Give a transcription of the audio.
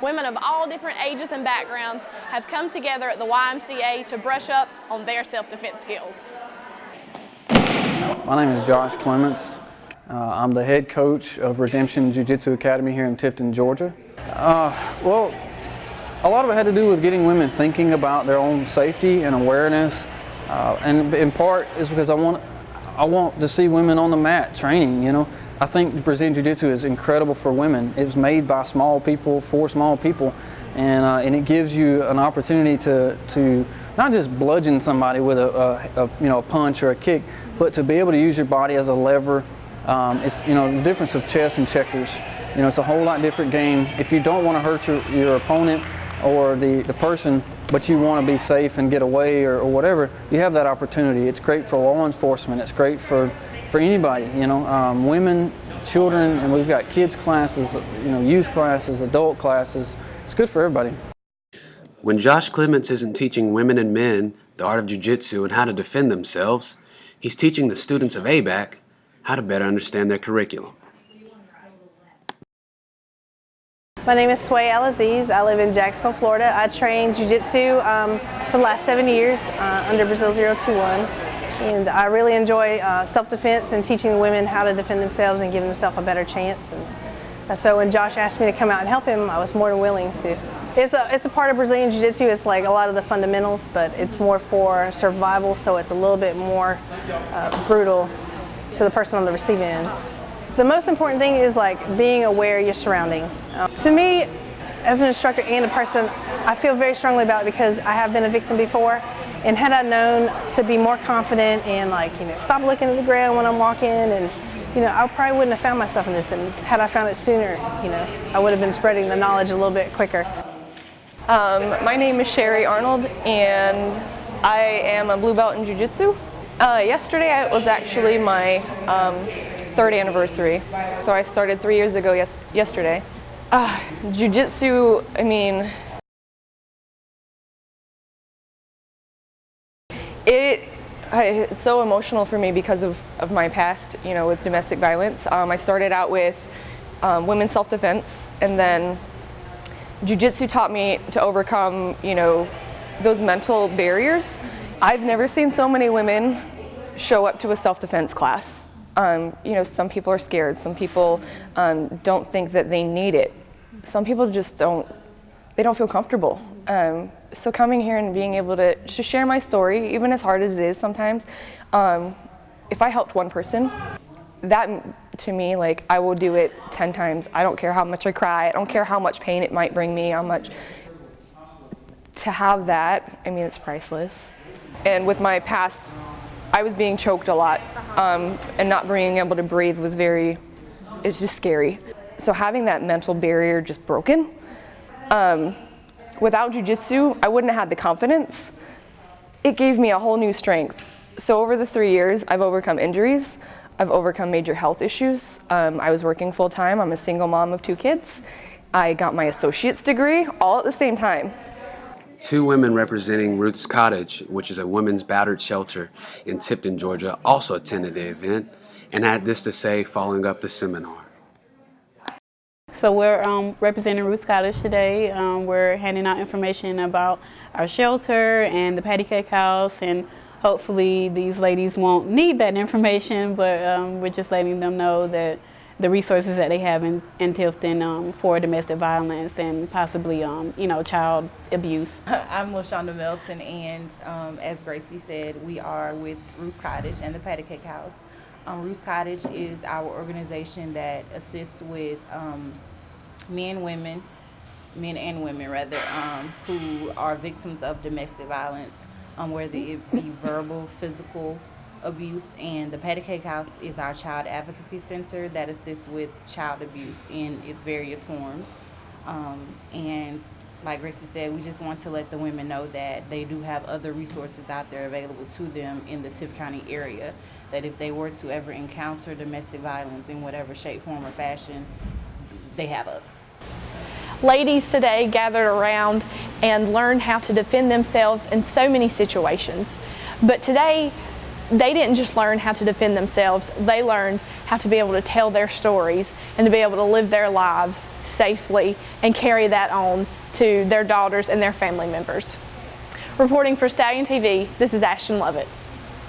Women of all different ages and backgrounds have come together at the YMCA to brush up on their self-defense skills. My name is Josh Clements. I'm the head coach of Redemption Jiu Jitsu Academy here in Tifton, Georgia. Well, a lot of it had to do with getting women thinking about their own safety and awareness, and in part is because I want to see women on the mat training. You know, I think Brazilian Jiu-Jitsu is incredible for women. It was made by small people for small people, and it gives you an opportunity to not just bludgeon somebody with a punch or a kick, but to be able to use your body as a lever. It's the difference of chess and checkers. It's a whole lot different game. If you don't want to hurt your opponent or the person, but you want to be safe and get away or whatever, you have that opportunity. It's great for law enforcement. It's great for anybody. Women, children, and we've got kids classes, youth classes, adult classes. It's good for everybody. When Josh Clements isn't teaching women and men the art of jiu-jitsu and how to defend themselves, he's teaching the students of ABAC how to better understand their curriculum. My name is Suay Al-Aziz. I live in Jacksonville, Florida. I train jiu-jitsu for the last 7 years under Brazil 021. And I really enjoy self-defense and teaching the women how to defend themselves and give themselves a better chance. And so when Josh asked me to come out and help him, I was more than willing to. It's a part of Brazilian Jiu-Jitsu. It's like a lot of the fundamentals, but it's more for survival, so it's a little bit more brutal to the person on the receiving end. The most important thing is like being aware of your surroundings. To me, as an instructor and a person, I feel very strongly about it because I have been a victim before. And had I known to be more confident and stop looking at the ground when I'm walking, and I probably wouldn't have found myself in this. And had I found it sooner, I would have been spreading the knowledge a little bit quicker. My name is Sherry Arnold, and I am a blue belt in Jiu-Jitsu. Yesterday was actually my third anniversary, so I started 3 years ago yesterday. Jiu-Jitsu, it's so emotional for me because of my past, with domestic violence. I started out with women's self-defense, and then Jiu-Jitsu taught me to overcome, those mental barriers. I've never seen so many women show up to a self-defense class. Some people are scared. Some people don't think that they need it. Some people just don't feel comfortable. So coming here and being able to share my story, even as hard as it is sometimes, if I helped one person, that to me, I will do it 10 times. I don't care how much I cry. I don't care how much pain it might bring me, to have that, it's priceless. And with my past, I was being choked a lot, and not being able to breathe was it's just scary. So having that mental barrier just broken, without jiu-jitsu, I wouldn't have had the confidence. It gave me a whole new strength. So over the 3 years, I've overcome injuries. I've overcome major health issues. I was working full-time. I'm a single mom of 2 kids. I got my associate's degree all at the same time. 2 women representing Ruth's Cottage, which is a women's battered shelter in Tifton, Georgia, also attended the event and had this to say following up the seminar. So we're representing Ruth's Cottage today. We're handing out information about our shelter and the patty cake house, and hopefully these ladies won't need that information, but we're just letting them know that the resources that they have in Tifton for domestic violence and possibly child abuse. I'm LaShonda Melton, and as Gracie said, we are with Ruth's Cottage and the Patty Cake House. Ruth's Cottage is our organization that assists with men and women who are victims of domestic violence, whether it be verbal, physical abuse. And the Patty Cake House is our child advocacy center that assists with child abuse in its various forms. And like Gracie said, we just want to let the women know that they do have other resources out there available to them in the Tiff County area, that if they were to ever encounter domestic violence in whatever shape, form, or fashion, they have us. Ladies today gathered around and learned how to defend themselves in so many situations. But today, they didn't just learn how to defend themselves, they learned how to be able to tell their stories and to be able to live their lives safely and carry that on to their daughters and their family members. Reporting for StallionTV, this is Ashton Lovett.